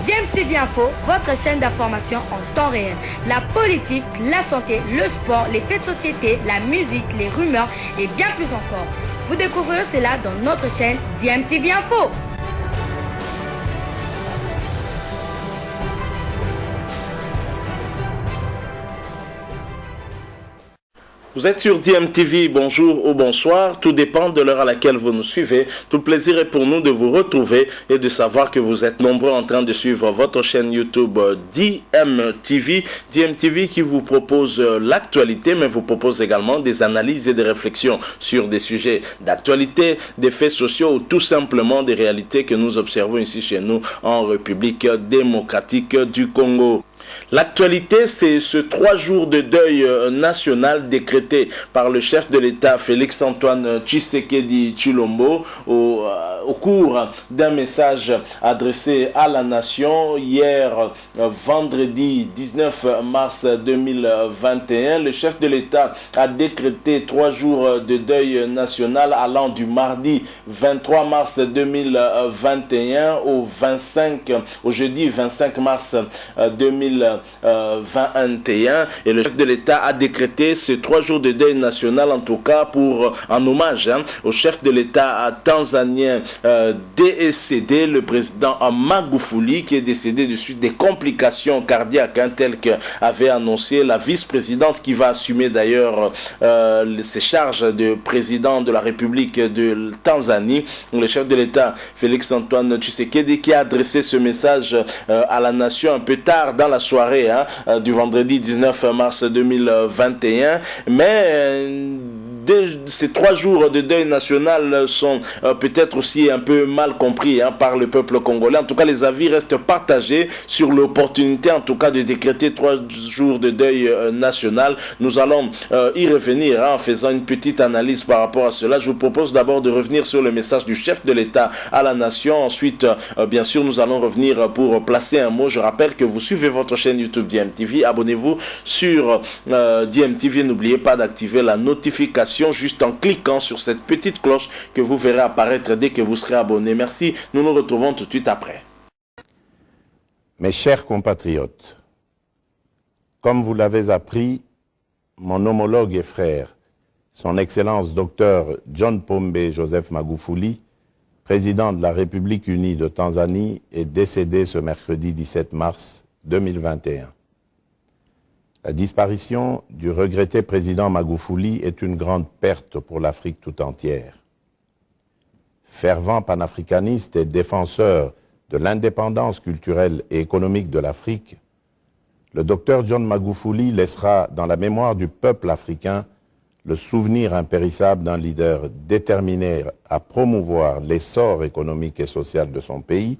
DMTV Info, votre chaîne d'information en temps réel. La politique, la santé, le sport, les faits de société, la musique, les rumeurs et bien plus encore. Vous découvrirez cela dans notre chaîne DMTV Info. Vous êtes sur DMTV, bonjour ou bonsoir, tout dépend de l'heure à laquelle vous nous suivez. Tout le plaisir est pour nous de vous retrouver et de savoir que vous êtes nombreux en train de suivre votre chaîne YouTube DMTV. DMTV qui vous propose l'actualité, mais vous propose également des analyses et des réflexions sur des sujets d'actualité, des faits sociaux ou tout simplement des réalités que nous observons ici chez nous en République démocratique du Congo. L'actualité, c'est ce 3 jours de deuil national décrété par le chef de l'État Félix-Antoine Tshisekedi Tshilombo au cours d'un message adressé à la nation hier vendredi 19 mars 2021. Le chef de l'État a décrété 3 jours de deuil national allant du mardi 23 mars 2021 au jeudi 25 mars 2021 et le chef de l'État a décrété ces 3 jours de deuil national en tout cas en hommage au chef de l'État tanzanien décédé, le président Magufuli, qui est décédé de suite des complications cardiaques telles qu'avait annoncé la vice-présidente qui va assumer d'ailleurs ses charges de président de la République de Tanzanie. Le chef de l'État Félix-Antoine Tshisekedi qui a adressé ce message à la nation un peu tard dans la soirée du vendredi 19 mars 2021, mais ces 3 jours de deuil national sont peut-être aussi un peu mal compris par le peuple congolais. En tout cas, les avis restent partagés sur l'opportunité, en tout cas, de décréter 3 jours de deuil national. Nous allons y revenir en faisant une petite analyse par rapport à cela. Je vous propose d'abord de revenir sur le message du chef de l'État à la nation. Ensuite, bien sûr, nous allons revenir pour placer un mot. Je rappelle que vous suivez votre chaîne YouTube DMTV. Abonnez-vous sur DMTV. N'oubliez pas d'activer la notification juste en cliquant sur cette petite cloche que vous verrez apparaître dès que vous serez abonné. Merci, nous nous retrouvons tout de suite après. Mes chers compatriotes, comme vous l'avez appris, mon homologue et frère, son Excellence Dr John Pombe Joseph Magufuli, président de la République unie de Tanzanie, est décédé ce mercredi 17 mars 2021. La disparition du regretté président Magufuli est une grande perte pour l'Afrique tout entière. Fervent panafricaniste et défenseur de l'indépendance culturelle et économique de l'Afrique, le docteur John Magufuli laissera dans la mémoire du peuple africain le souvenir impérissable d'un leader déterminé à promouvoir l'essor économique et social de son pays,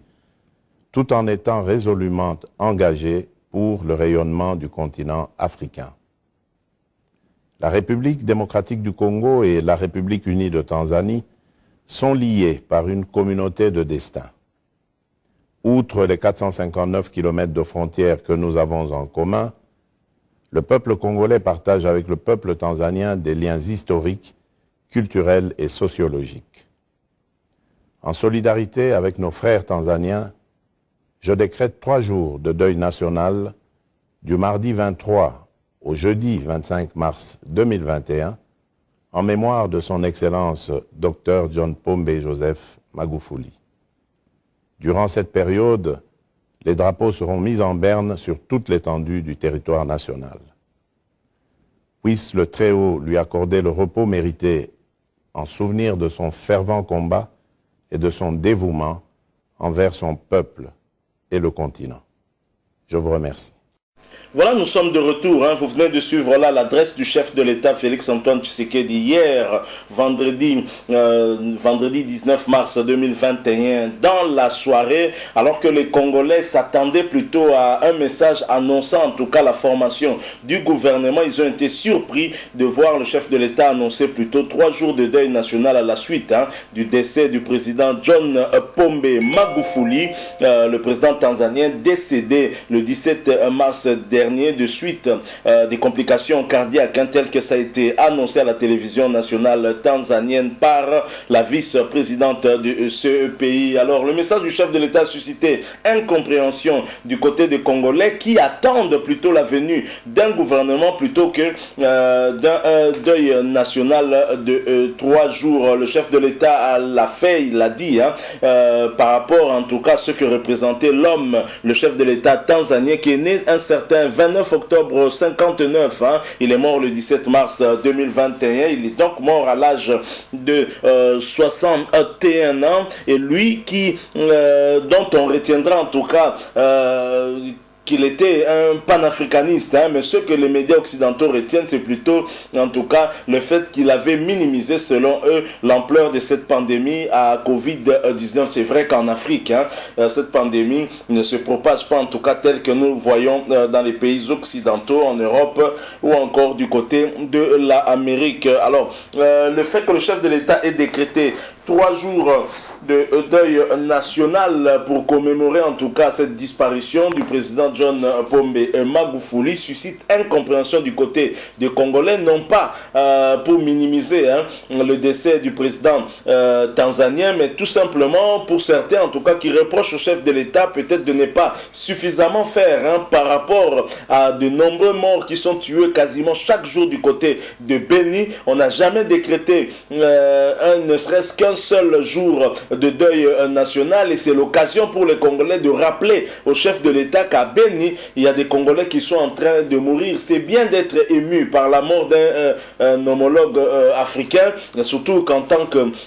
tout en étant résolument engagé pour le rayonnement du continent africain. La République démocratique du Congo et la République unie de Tanzanie sont liées par une communauté de destin. Outre les 459 km de frontières que nous avons en commun, le peuple congolais partage avec le peuple tanzanien des liens historiques, culturels et sociologiques. En solidarité avec nos frères tanzaniens, je décrète 3 jours de deuil national du mardi 23 au jeudi 25 mars 2021 en mémoire de son Excellence Dr John Pombe Joseph Magufuli. Durant cette période, les drapeaux seront mis en berne sur toute l'étendue du territoire national. Puisse le Très-Haut lui accorder le repos mérité en souvenir de son fervent combat et de son dévouement envers son peuple et le continent. Je vous remercie. Voilà, nous sommes de retour. Vous venez de suivre là l'adresse du chef de l'État Félix-Antoine Tshisekedi hier, vendredi 19 mars 2021, dans la soirée, alors que les Congolais s'attendaient plutôt à un message annonçant en tout cas la formation du gouvernement. Ils ont été surpris de voir le chef de l'État annoncer plutôt 3 jours de deuil national à la suite du décès du président John Pombe Magufuli, le président tanzanien décédé le 17 mars dernier de suite des complications cardiaques, telles que ça a été annoncé à la télévision nationale tanzanienne par la vice-présidente de ce pays. Alors, le message du chef de l'État a suscité incompréhension du côté des Congolais qui attendent plutôt la venue d'un gouvernement plutôt que d'un deuil national de 3 jours. Le chef de l'État l'a fait, il l'a dit, par rapport en tout cas à ce que représentait l'homme, le chef de l'État tanzanien qui est né un certain 29 octobre 59. Il est mort le 17 mars 2021. Il est donc mort à l'âge de 61 ans. Et lui dont on retiendra en tout cas qu'il était un panafricaniste, mais ce que les médias occidentaux retiennent, c'est plutôt, en tout cas, le fait qu'il avait minimisé, selon eux, l'ampleur de cette pandémie à Covid-19. C'est vrai qu'en Afrique, cette pandémie ne se propage pas, en tout cas, telle que nous le voyons dans les pays occidentaux, en Europe, ou encore du côté de l'Amérique. Alors, le fait que le chef de l'État ait décrété 3 jours de deuil national pour commémorer en tout cas cette disparition du président John Pombe Magufuli suscite incompréhension du côté des Congolais, non pas pour minimiser le décès du président tanzanien, mais tout simplement pour certains en tout cas qui reprochent au chef de l'État peut-être de ne pas suffisamment faire par rapport à de nombreux morts qui sont tués quasiment chaque jour du côté de Beni. On n'a jamais décrété ne serait-ce qu'un seul jour de deuil national, et c'est l'occasion pour les Congolais de rappeler au chef de l'État qu'à Beni, il y a des Congolais qui sont en train de mourir. C'est bien d'être ému par la mort d'un homologue africain, surtout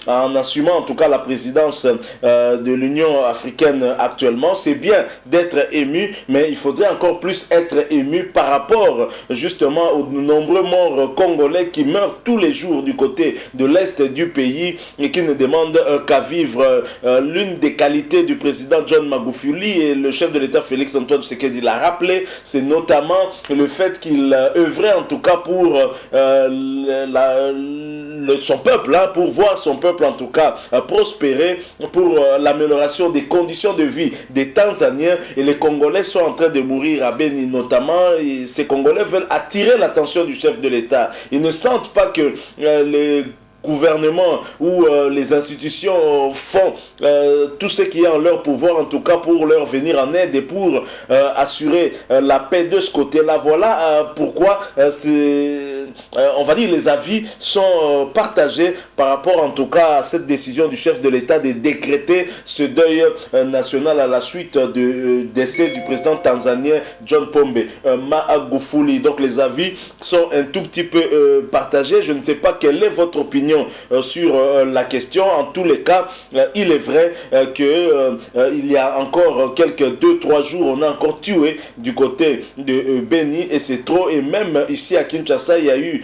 en assumant en tout cas la présidence de l'Union africaine actuellement. C'est bien d'être ému, mais il faudrait encore plus être ému par rapport justement aux nombreux morts congolais qui meurent tous les jours du côté de l'Est du pays et qui ne demandent qu'à vivre. L'une des qualités du président John Magufuli, et le chef de l'État Félix Antoine Tshisekedi l'a rappelé, c'est notamment le fait qu'il œuvrait en tout cas pour son peuple, pour voir son peuple en tout cas prospérer, pour l'amélioration des conditions de vie des Tanzaniens. Et les Congolais sont en train de mourir à Beni notamment, et ces Congolais veulent attirer l'attention du chef de l'État. Ils ne sentent pas que les gouvernement ou les institutions font tout ce qui est en leur pouvoir, en tout cas pour leur venir en aide et pour assurer la paix de ce côté-là. Voilà pourquoi on va dire les avis sont partagés par rapport en tout cas à cette décision du chef de l'État de décréter ce deuil national à la suite du décès du président tanzanien John Pombe Magufuli. Donc les avis sont un tout petit peu partagés. Je ne sais pas quelle est votre opinion sur la question. En tous les cas, il est vrai qu'il y a encore quelques 2-3 jours, on a encore tué du côté de Beni, et c'est trop. Et même ici à Kinshasa, il y a eu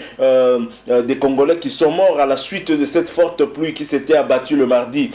des Congolais qui sont morts à la suite de cette forte pluie qui s'était abattue le mardi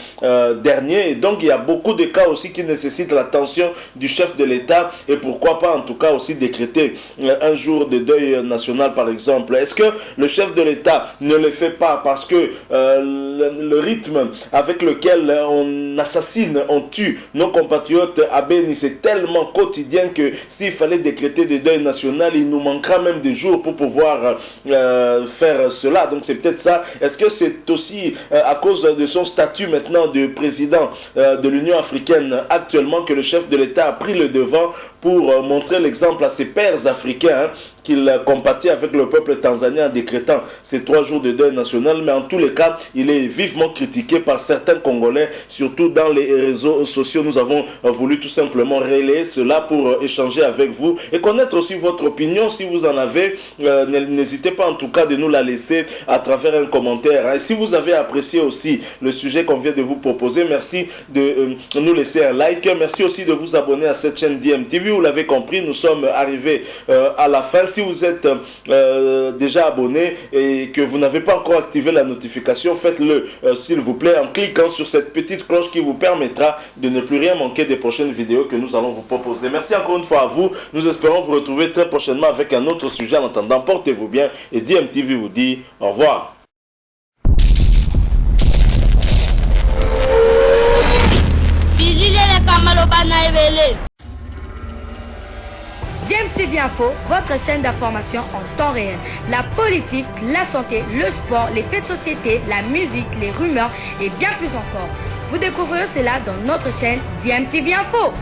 dernier. Et donc il y a beaucoup de cas aussi qui nécessitent l'attention du chef de l'État, et pourquoi pas en tout cas aussi décréter un jour de deuil national par exemple. Est-ce que le chef de l'État ne le fait pas parce que le rythme avec lequel on assassine, on tue nos compatriotes à Beni, c'est tellement quotidien que s'il fallait décréter des deuils national, il nous manquera même des jours pour pouvoir faire cela. Donc c'est peut-être ça. Est-ce que c'est aussi à cause de son statut maintenant de président de l'Union africaine actuellement que le chef de l'État a pris le devant pour montrer l'exemple à ses pairs africains qu'il compatit avec le peuple tanzanien en décrétant ces 3 jours de deuil national? Mais en tous les cas, il est vivement critiqué par certains Congolais, surtout dans les réseaux sociaux. Nous avons voulu tout simplement relayer cela pour échanger avec vous et connaître aussi votre opinion. Si vous en avez, n'hésitez pas en tout cas de nous la laisser à travers un commentaire. Et si vous avez apprécié aussi le sujet qu'on vient de vous proposer, merci de nous laisser un like. Merci aussi de vous abonner à cette chaîne DMTV. Vous l'avez compris, nous sommes arrivés à la fin. Si vous êtes déjà abonné et que vous n'avez pas encore activé la notification, faites-le s'il vous plaît en cliquant sur cette petite cloche qui vous permettra de ne plus rien manquer des prochaines vidéos que nous allons vous proposer. Merci encore une fois à vous. Nous espérons vous retrouver très prochainement avec un autre sujet. En attendant, portez-vous bien et DMTV vous dit au revoir. DMTV Info, votre chaîne d'information en temps réel. La politique, la santé, le sport, les faits de société, la musique, les rumeurs et bien plus encore. Vous découvrirez cela dans notre chaîne DMTV Info.